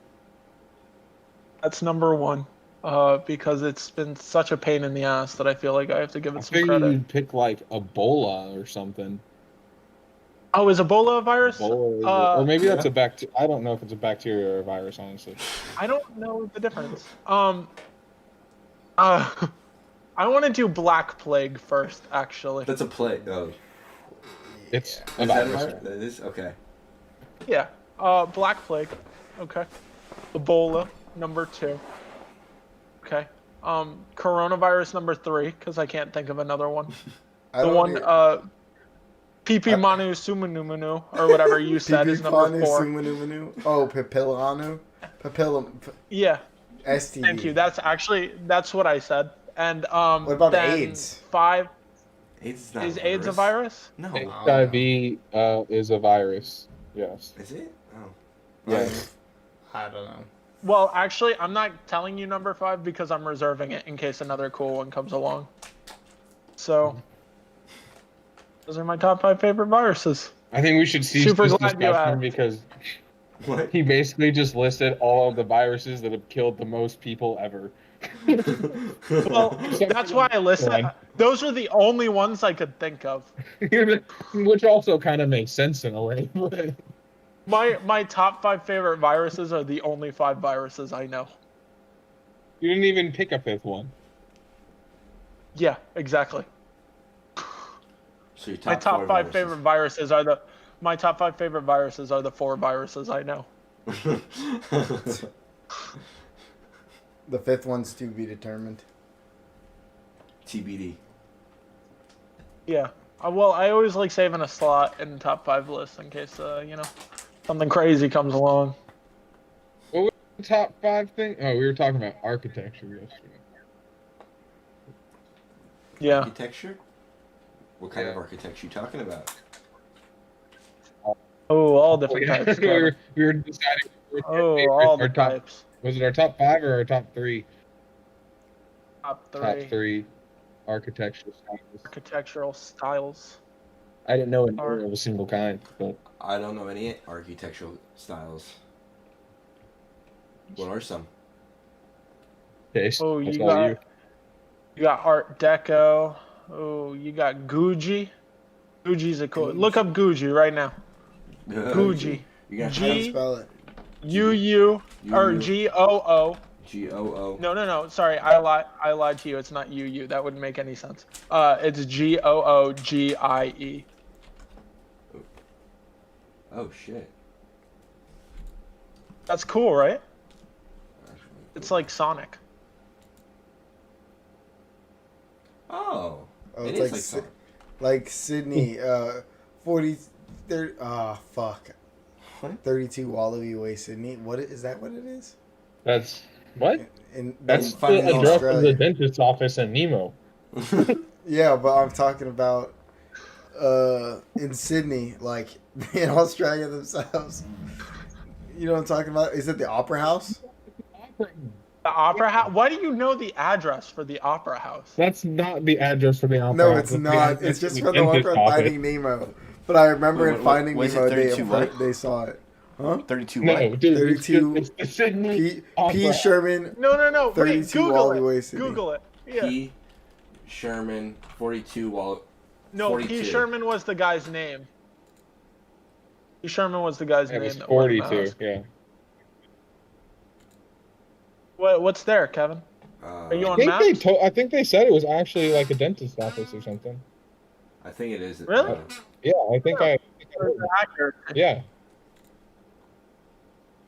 That's number 1. Because it's been such a pain in the ass that I feel like I have to give I it some figured credit. you'd pick like Ebola or something. Oh, is Ebola a virus? Ebola, or maybe that's a bacteria. I don't know if it's a bacteria or a virus, honestly. I don't know the difference. I want to do Black Plague first, actually. That's a plague. Oh, It's a is that a virus. virus? That is okay. Yeah. Black Plague. Okay. Ebola, number 2. Okay. Coronavirus, number 3, because I can't think of another one. The one, Pipi Manu Sumanumanu, or whatever you said, is number 4. Oh, Papillanu? Yeah. STD. Thank you. That's what I said. And What about then AIDS? 5 AIDS is not is a AIDS a virus. virus? No. HIV is a virus. Yes. Is it? Oh. Yes. I don't know. Well, actually, I'm not telling you number 5 because I'm reserving it in case another cool one comes along. So, those are my top 5 favorite viruses. I think we should cease Super this glad you discussion asked. because What? he basically just listed all of the viruses that have killed the most people ever. Well, that's why I listed. Those are the only ones I could think of. Which also kind of makes sense in a way. But My top 5 favorite viruses are the only 5 viruses I know. you didn't even pick a 5th one. Yeah, exactly. So your My top 4 5 viruses. favorite viruses are the. My top 5 favorite viruses are the 4 viruses I know. The 5th one's to be determined. TBD. Yeah. Well, I always like saving a slot in the top 5 list in case something crazy comes along. What was the top 5 thing? Oh, we were talking about architecture yesterday. Yeah. Architecture? What kind of architecture you talking about? Oh, all different types. we were deciding. Oh, all the our top, types. Was it our top 5 or our top 3? Top 3. Top 3 architectural styles. Architectural styles. I didn't know of a single kind, but I don't know any architectural styles. What are some? Case. Oh, That's you all got you got Art Deco. Oh, you got Gucci. Gucci's a cool. Look up Gucci right now. Gucci. You got How do you G spell it? U or GOO. GOO. No. Sorry, I lied to you. It's not UU. That wouldn't make any sense. It's GOOGIE. Oh shit. That's cool, right? That's really It's cool. like Sonic. Oh. Oh, It it's is like Sonic. like Sydney, 40, 30, fuck. What? 32 Wallaby Way, Sydney. What is that? What it is? That's what? That's the finding address of the Australia. dentist's office in Nemo. Yeah, but I'm talking about in Sydney, like in Australia themselves. You know what I'm talking about? Is it the Opera House? The Opera House. Why do you know the address for the Opera House? That's not the address for the opera. No, house. it's That's the not. address It's just for for the one dentist's for office. Finding Nemo. But I remember Wait, in Finding what is it, Nemo, 32 what? they saw it. Huh? 32 No, what? dude, 32 it's the Sydney Opera P. House. Sherman. No. Wait, 32 Google Wallaby it. Way, Sydney. Google it. Yeah. P. Sherman 42 Wall. No, 42. P. Sherman was the guy's name. P. Sherman was the guy's It name. was that went in the 42. house. Yeah. What's there, Kevin? Are you I on think maps? I think they said it was actually like a dentist's office or something. I think it is. Really? Yeah, I think I. Or is it accurate? Yeah.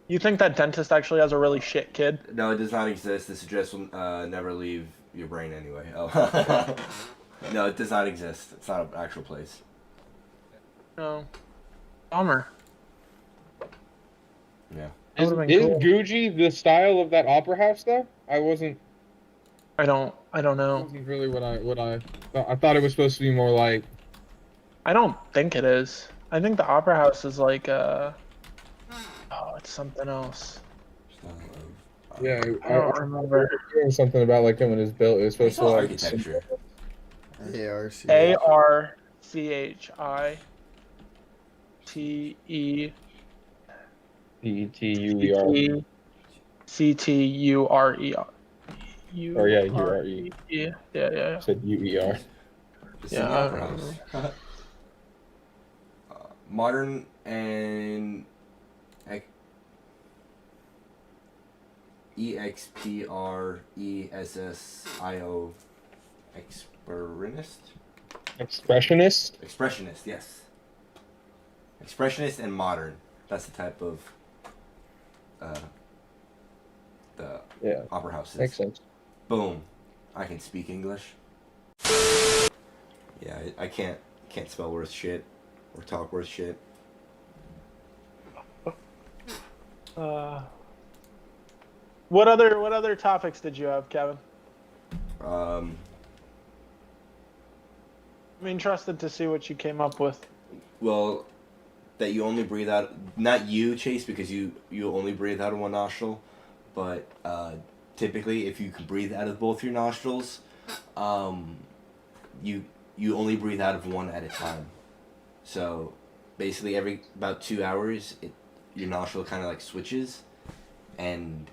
You think that dentist actually has a really shit kid? No, it does not exist. This address will never leave your brain anyway. Oh. No, it does not exist. It's not an actual place. No. Bummer. Yeah. That Is would've been cool. Gucci the style of that opera house though? I wasn't I don't know. wasn't really what I thought it was supposed to be more like. I don't think it is. I think the Opera House is like it's something else. Yeah, I don't remember. Hearing something about like when it was built, it was supposed It's to all like architecture. ARCHITECTURE. Or yeah, URE. Yeah. Said UER. It's Yeah, in the I Opera don't House. Modern and EXPRESSIO Expressionist? Expressionist. Expressionist, yes. Expressionist and modern. That's the type of the opera house is. Makes sense. Boom. I can speak English. Yeah, I can't spell worth shit or talk worth shit. What other topics did you have, Kevin? Um, I'm interested to see what you came up with. well, that you only breathe out. Not you, Chase, because you only breathe out of one nostril, but typically, if you can breathe out of both your nostrils, you only breathe out of one at a time. So, basically, every about 2 hours, your nostril kind of like switches, and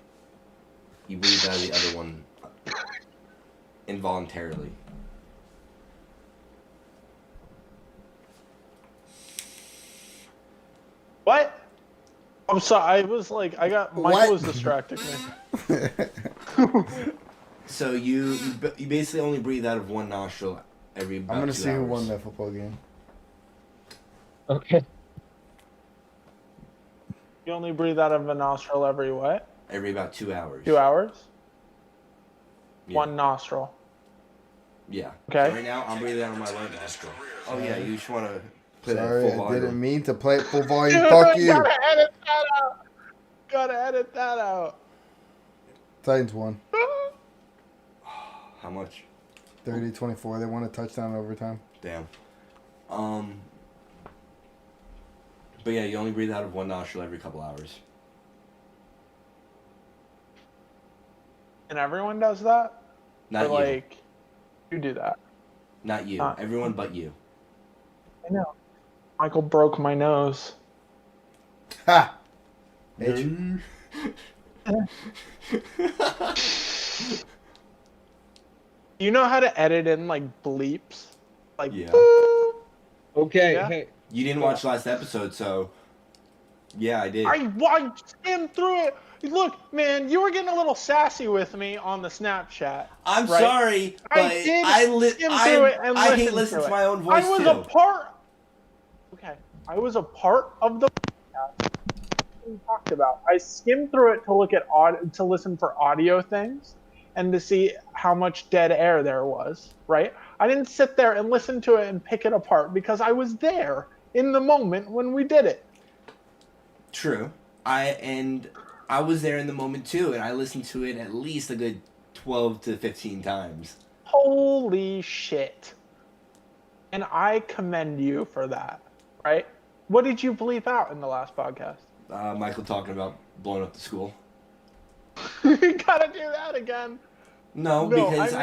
you breathe out of the other one involuntarily. What? I'm sorry. I was like, Michael was distracting me. So you basically only breathe out of one nostril every about 2 hours. I'm gonna see who won that football game. Okay. You only breathe out of a nostril every what? Every about 2 hours. 2 hours? Yeah. One nostril. Yeah. Okay. So right now, I'm breathing out of my right nostril. Oh yeah, you just want to play that Sorry, full I volume. didn't mean to play it full volume. Dude, Fuck you. Gotta edit that out. Gotta edit that out. Titans won. How much? 30-24. They won a touchdown in overtime. Damn. But yeah, you only breathe out of one nostril every couple hours. And everyone does that? Not or you. like, you do that? Not you. Everyone but you. I know. Michael broke my nose. Ha! You know how to edit in like bleeps? Like, Yeah. boop. Okay. Yeah. Hey. You didn't watch last episode, so yeah, I did. I skimmed through it. Look, man, you were getting a little sassy with me on the Snapchat. I'm right? sorry, but I hate listening to my own voice I was too. a part. Okay, I was a part of the podcast we talked about. I skimmed through it to listen for audio things and to see how much dead air there was. Right? I didn't sit there and listen to it and pick it apart because I was there in the moment when we did it. True. I was there in the moment too, and I listened to it at least a good 12 to 15 times. Holy shit. And I commend you for that, right? What did you bleep out in the last podcast? Michael talking about blowing up the school. You gotta do that again. No, because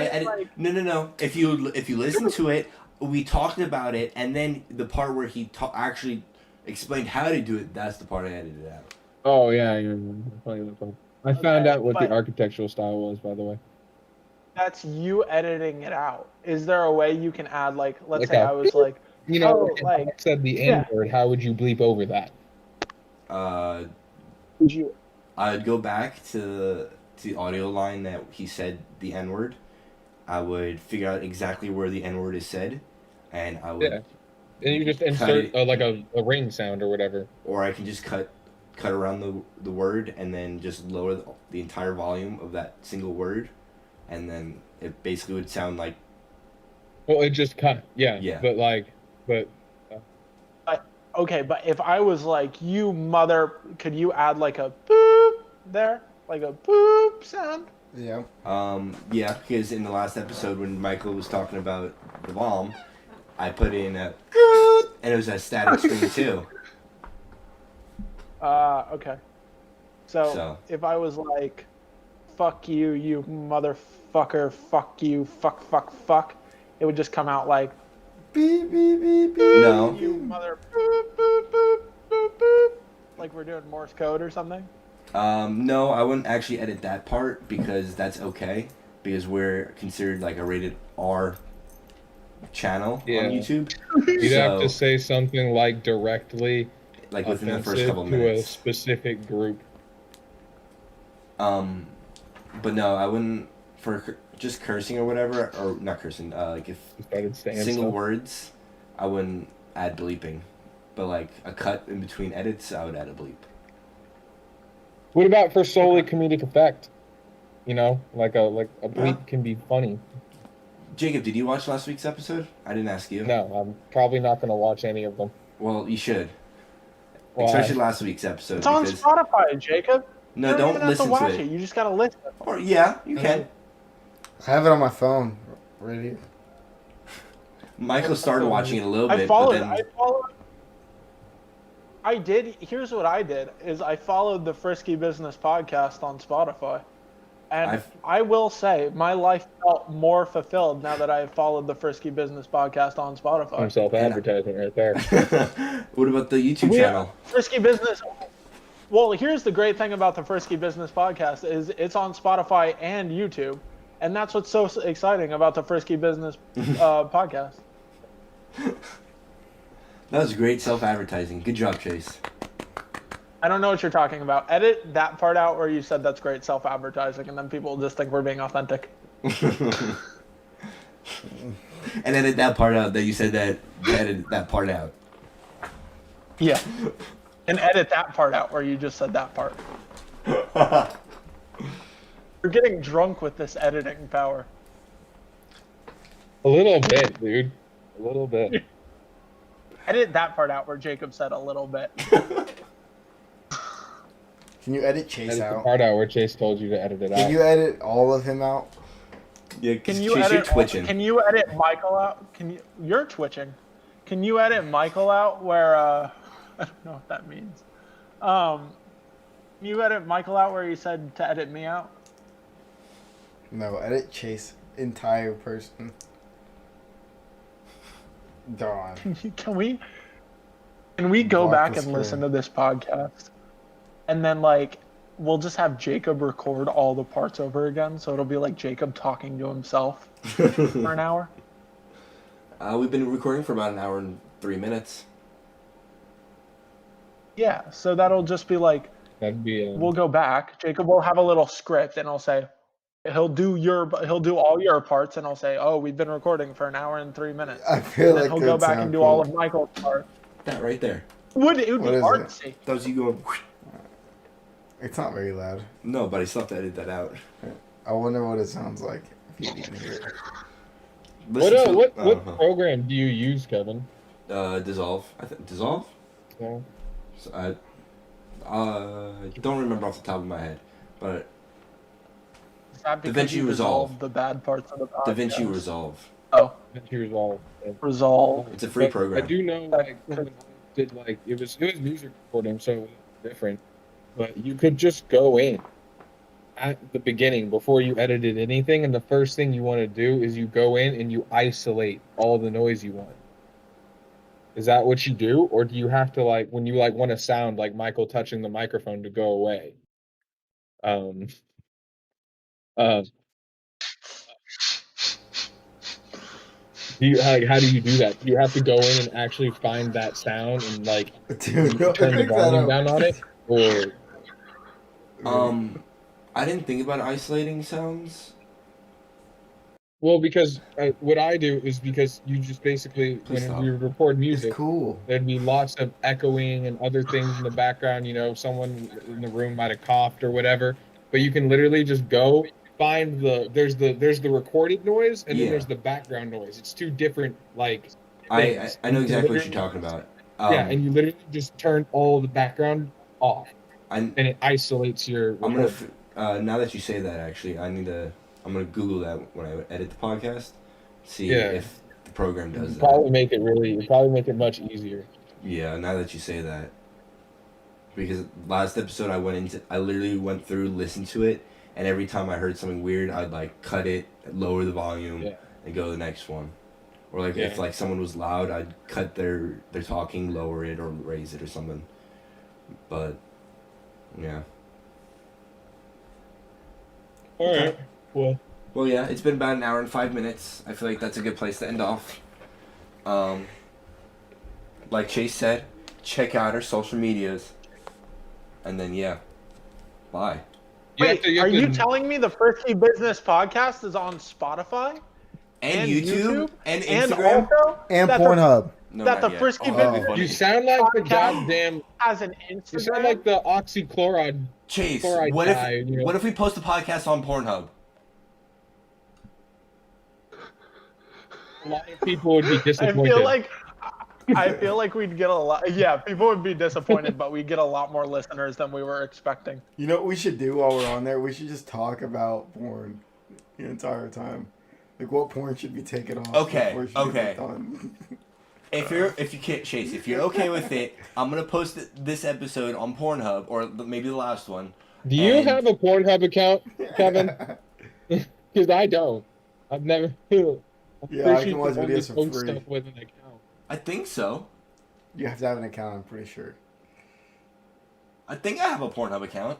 No. If you listen to it, we talked about it, and then the part where he actually explained how to do it, that's the part I edited out. Oh yeah. I found out what but- the architectural style was, by the way. That's you editing it out. Is there a way you can add, like, let's Like say a- I was like, You know, oh, if like, I said the yeah. N word. How would you bleep over that? would you? I'd go back to the audio line that he said the N word. I would figure out exactly where the N word is said, and I would. Yeah. And you just insert like a ring sound or whatever. Or I can just cut around the word and then just lower the entire volume of that single word, and then it basically would sound like. Well, it just cut. Yeah. Yeah. But Okay, but if I was like, you mother, could you add like a boop there? Like a boop sound? Yeah. Yeah, because in the last episode when Michael was talking about the bomb, I put in a and it was a static string too. Okay. So if I was like, fuck you, you motherfucker, fuck you, fuck, it would just come out like, Beep beep beep beep. No. you mother boop, boop, boop, boop, boop. Like we're doing Morse code or something? No, I wouldn't actually edit that part because that's okay because we're considered like a rated R channel Yeah. on YouTube. You'd have to So, say something like directly like within the first offensive couple to a minutes. specific group. But no, I wouldn't for just cursing or whatever, or not cursing. Like if You started saying single stuff. words, I wouldn't add bleeping. But like a cut in between edits, I would add a bleep. What about for solely comedic effect? You know, like a bleep Yeah. can be funny. Jacob, did you watch last week's episode? I didn't ask you. No, I'm probably not going to watch any of them. Well, you should. Why? Especially last week's episode. It's on because... Spotify, Jacob. No, you don't even listen have to watch to it. You just gotta listen. Or yeah, you can. I have it on my phone. Ready? Michael started watching it a little I bit, followed. but then I did. Here's what I did: is I followed the Frisky Business podcast on Spotify, and I will say my life felt more fulfilled now that I have followed the Frisky Business podcast on I'm Spotify. self-advertising right there. what about the YouTube channel? Frisky Business. Well, here's the great thing about the Frisky Business podcast is it's on Spotify and YouTube, and that's what's so exciting about the Frisky Business podcast. That was great self-advertising. Good job, Chase. I don't know what you're talking about. Edit that part out where you said that's great self-advertising, and then people will just think we're being authentic. And edit that part out that you said that. Edit that part out. Yeah. And edit that part out where you just said that part. You're getting drunk with this editing power. A little bit, dude. A little bit. Edit that part out where Jacob said a little bit. Can you edit Chase Edit the out? part out where Chase told you to edit it out. Can you edit all of him out? Yeah, Can you Chase, edit? you're twitching. Can you edit Michael out? You're twitching. Can you edit Michael out where? I don't know what that means. Can you edit Michael out where he said to edit me out? No, edit Chase entire person. Gone. Can we go Block back the and listen to screen. this podcast, and then like we'll just have Jacob record all the parts over again, so it'll be like Jacob talking to himself for an hour. We've been recording for about an hour and 3 minutes. Yeah, so that'll just be like That'd be we'll go back. Jacob will have a little script, and he'll say he'll do all your parts, and I'll say, oh, we've been recording for an hour and 3 minutes. I feel And then like he'll that go back sound and do cool. all of Michael's parts. That right there. It would be What is it? artsy. That was you going. It's not very loud. No, but I still have to edit that out. I wonder what it sounds like if you can hear it. What program do you use, Kevin? Dissolve. Dissolve? No. So I don't remember off the top of my head, but Is that because DaVinci you Resolve. resolved the bad parts of the podcast? DaVinci Resolve. Oh, Here's all. Resolve. It's a free But program. I do know, like, when I did like it was music recording, so it was different. But you could just go in at the beginning before you edited anything, and the first thing you want to do is you go in and you isolate all the noise you want. Is that what you do, or do you have to like when you like want to sound like Michael touching the microphone to go away? How do you do that? Do you have to go in and actually find that sound and like Dude, turn the pick that volume up. down on it, or I didn't think about isolating sounds. well, because what I do is because you just basically Please when stop. we record It's music, cool. there'd be lots of echoing and other things in the background. You know, someone in the room might have coughed or whatever. But you can literally just go find there's the recorded noise and Yeah. then there's the background noise. It's two different like. I things. know You can exactly what you're literally- talking about. Yeah, and you literally just turn all the background off, and it isolates your. I'm gonna now that you say that, actually, I'm gonna Google that when I edit the podcast, see if the program does that. Probably make it much easier. Yeah, now that you say that, because last episode I literally went through, listened to it, and every time I heard something weird, I'd like cut it, lower the volume, and go to the next one. Or like if like someone was loud, I'd cut their talking, lower it or raise it or something. But yeah. All right. Well, yeah, it's been about an hour and 5 minutes. I feel like that's a good place to end off. Like Chase said, check out our social medias. And then bye. Wait, are you telling me the Frisky Business podcast is on Spotify? And YouTube? And Instagram? And Pornhub. The Frisky Business You sound like the goddamn... has an Instagram? You sound like the oxychloride... Chase, what if we post a podcast on Pornhub? A lot of people would be disappointed. I feel like we'd get a lot... Yeah, people would be disappointed, but we'd get a lot more listeners than we were expecting. You know what we should do while we're on there? We should just talk about porn the entire time. Like what porn should be taken off. Okay. Done. If you can't, Chase, if you're okay with it, I'm gonna post this episode on Pornhub or maybe the last one. Do you have a Pornhub account, Kevin? Because I don't. I've never. Yeah, I can watch videos for free. Stuff with an account. I think so. You have to have an account, I'm pretty sure. I think I have a Pornhub account.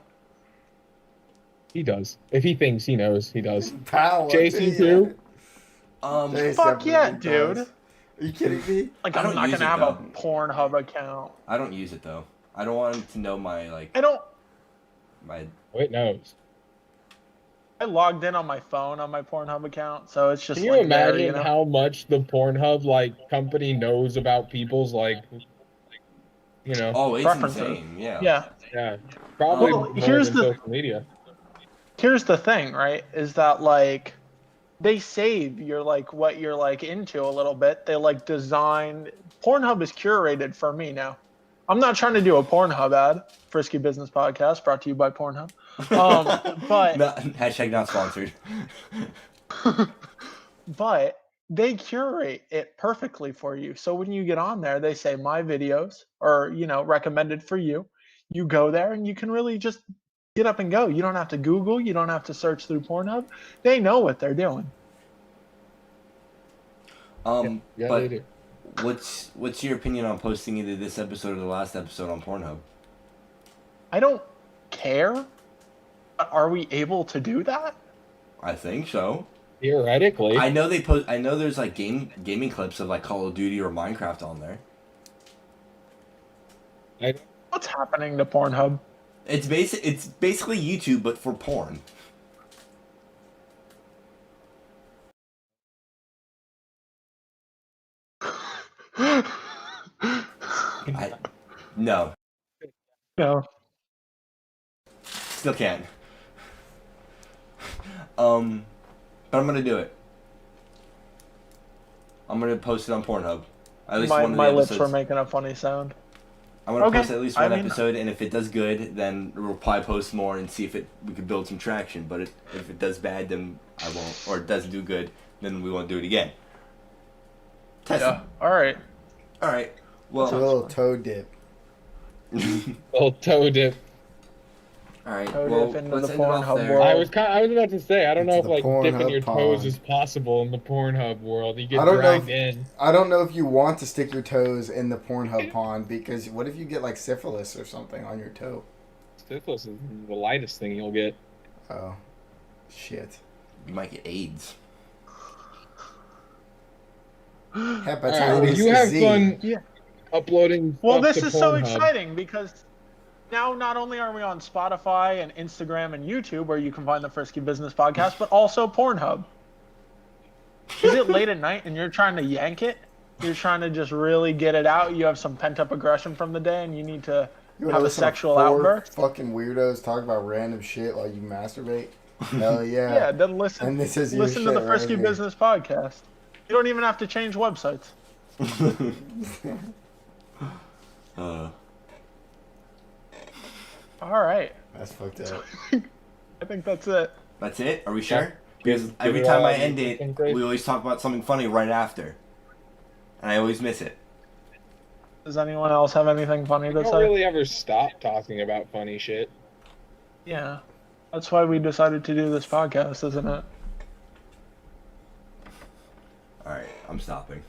He does. If he thinks he knows, he does. Pal, JC too? Fuck yeah, dude. Are you kidding me? Like, I'm not gonna have a Pornhub account. I don't use it, though. I don't want him to know my, like... Wait, knows. I logged in on my phone on my Pornhub account, so it's just. Can you imagine how much the Pornhub company knows about people's Oh, it's insane. Yeah. Probably Well, more than social media. Here's the thing, right? Is that they save your what you're into a little bit. They design. Pornhub is curated for me now. I'm not trying to do a Pornhub ad. Frisky Business Podcast brought to you by Pornhub. But hashtag not sponsored. But they curate it perfectly for you. So when you get on there, they say my videos are recommended for you. You go there and you can really just get up and go. You don't have to Google. You don't have to search through Pornhub. They know what they're doing. But they do. What's your opinion on posting either this episode or the last episode on Pornhub? I don't care. Are we able to do that? I think so. Theoretically. I know I know there's gaming clips of Call of Duty or Minecraft on there. What's happening to Pornhub? It's basically YouTube but for porn. No. Still can't. But I'm gonna do it. I'm gonna post it on Pornhub. At least one of the my episodes. lips were making a funny sound. I'm gonna post at least one episode, and if it does good, then we'll probably post more and see if we could build some traction. But if it does bad, then I won't. Or it doesn't do good, then we won't do it again. Test it. All right. Well, it's a little toe dip. Little toe dip. All right. Toe well, dip into let's the end it off Pornhub there. world. I was about to say, I don't know if dipping your toes pond. is possible in the Pornhub world. You get dragged in. I don't know if you want to stick your toes in the Pornhub pond because what if you get syphilis or something on your toe? Syphilis is the lightest thing you'll get. Oh, shit. You might get AIDS. Hepatitis you have Z. fun uploading. Well, stuff this to is so Pornhub. exciting because now not only are we on Spotify and Instagram and YouTube where you can find the Frisky Business Podcast, but also Pornhub. Is it late at night and you're trying to yank it? You're trying to just really get it out. You have some pent-up aggression from the day and you need to have a sexual outburst. Fucking weirdos talk about random shit while you masturbate. Hell yeah. Yeah, then listen. And this is listen to the Frisky Business Podcast. You don't even have to change websites. All right. That's fucked up. I think that's it. That's it? Are we sure? Because Get every it time all I out, end you it, think, Grace? we always talk about something funny right after. And I always miss it. Does anyone else have anything funny We to don't say? really ever stop talking about funny shit. Yeah. That's why we decided to do this podcast, isn't it? Alright, I'm stopping.